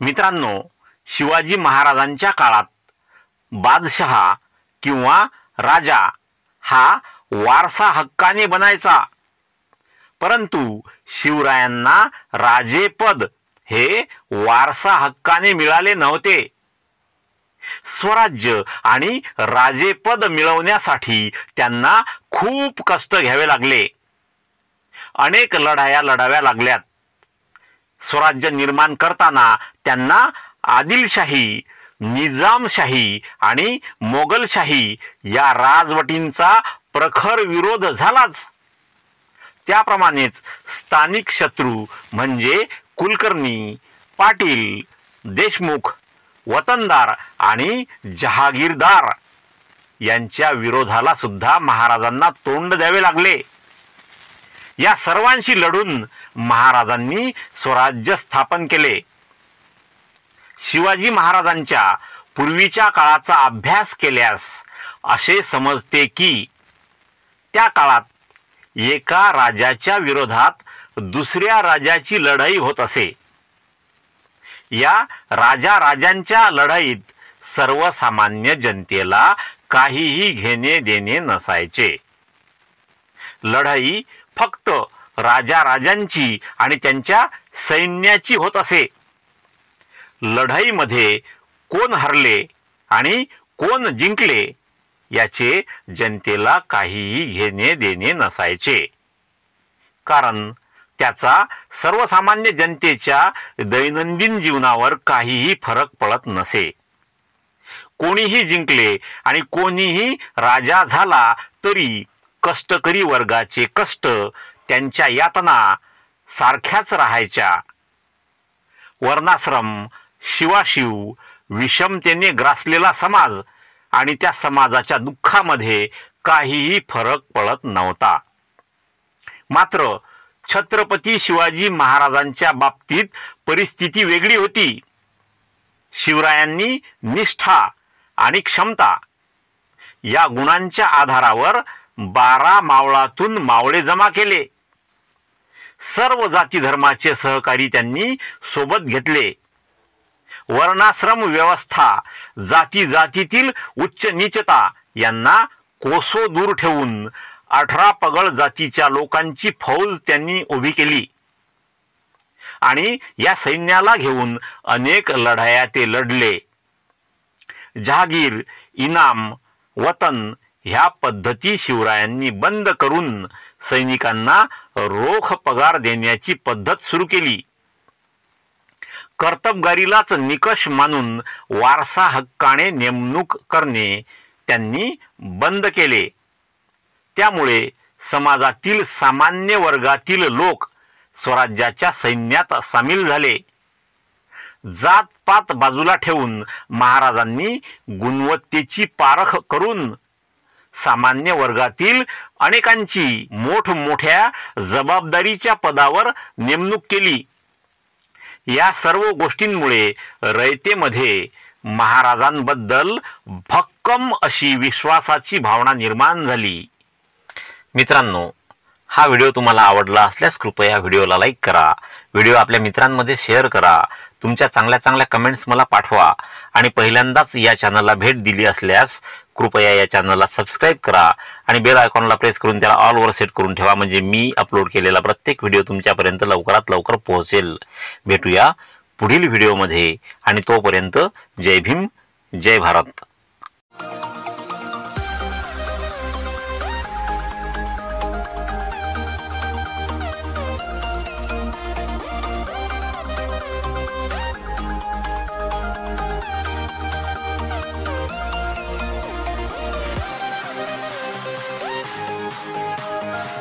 मित्रांनो, शिवाजी महाराजांच्या काळात बादशहा किंवा राजा हा वारसा हक्काने बनायचा, परंतु शिवरायांना राजेपद हे वारसा हक्काने मिळाले नव्हते। स्वराज्य आणि राजेपद मिळवण्यासाठी त्यांना खूप कष्ट घ्यावे लागले, अनेक लढाया लढाव्या लागल्यात। स्वराज्य निर्माण करताना त्यांना आदिलशाही, निजामशाही आणि मोगलशाही या राजवटींचा प्रखर विरोध झालाच। त्याप्रमाणेच स्थानिक शत्रू म्हणजे कुलकर्णी, पाटील, देशमुख, वतनदार आणि जहागीरदार यांच्या विरोधाला सुद्धा महाराजांना तोंड द्यावे लागले। या सर्वांशी लढून महाराजांनी स्वराज्य स्थापन केले। शिवाजी महाराजांच्या पूर्वीच्या काळाचा अभ्यास केल्यास असे समजते की त्या काळात एका राजाच्या विरोधात दुसऱ्या राजाची लढाई होत असे। या राजांच्या लढाईत सर्वसामान्य जनतेला काहीही घेणे देणे नसायचे। लढाई फक्त राजांची आणि त्यांच्या सैन्याची होत असे। लढाईमध्ये कोण हरले आणि कोण जिंकले याचे जनतेला काहीही घेणे देणे नसायचे, कारण त्याचा सर्वसामान्य जनतेच्या दैनंदिन जीवनावर काहीही फरक पडत नसे। कोणीही जिंकले आणि कोणीही राजा झाला तरी कष्टकरी वर्गाचे कष्ट, त्यांच्या यातना सारख्याच राहायच्या। वर्णाश्रम, शिवाशिव, विषमतेने ग्रासलेला समाज आणि त्या समाजाच्या दुःखामध्ये काहीही फरक पडत नव्हता। मात्र छत्रपती शिवाजी महाराजांच्या बाबतीत परिस्थिती वेगळी होती। शिवरायांनी निष्ठा आणि क्षमता या गुणांच्या आधारावर 12 मावळातून मावळे जमा केले। सर्व जाती धर्माचे सहकारी त्यांनी सोबत घेतले। वर्णाश्रम व्यवस्था, जाती जातीतील उच्च नीचता यांना कोसो दूर ठेवून 18 पगड जातीच्या लोकांची फौज त्यांनी उभी केली आणि या सैन्याला घेऊन अनेक लढाया ते लढले। जहागीर, इनाम, वतन ह्या पद्धती शिवरायांनी बंद करून सैनिकांना रोख पगार देण्याची पद्धत सुरू केली। कर्तबगारीलाच निकष मानून वारसा हक्काने नेमणूक करणे त्यांनी बंद केले। त्यामुळे समाजातील सामान्य वर्गातील लोक स्वराज्याच्या सैन्यात सामील झाले। जात-पात बाजूला ठेवून महाराजांनी गुणवत्तेची पारख करून सामान्य वर्गातील अनेकांची मोठमोठ्या जबाबदारीच्या पदावर नेमणूक केली। या सर्व गोष्टींमुळे रयतेमध्ये महाराजांबद्दल भक्कम अशी विश्वासाची भावना निर्माण झाली। मित्रांनो, हा व्हिडिओ तुम्हाला आवडला असल्यास कृपया व्हिडिओला लाईक करा, व्हिडिओ आपल्या मित्रांमध्ये शेअर करा, तुमच्या चांगल्या कमेंट्स मला पाठवा आणि पहिल्यांदाच या चॅनलला भेट दिली असल्यास कृपया या चॅनलला सबस्क्राईब करा आणि बेल आयकॉनला प्रेस करून त्याला ऑल वर सेट करून ठेवा, म्हणजे मी अपलोड केलेला प्रत्येक व्हिडिओ तुमच्यापर्यंत लवकरात लवकर पोहोचेल। भेटूया पुढील व्हिडिओमध्ये आणि तोपर्यंत जय भीम, जय भारत।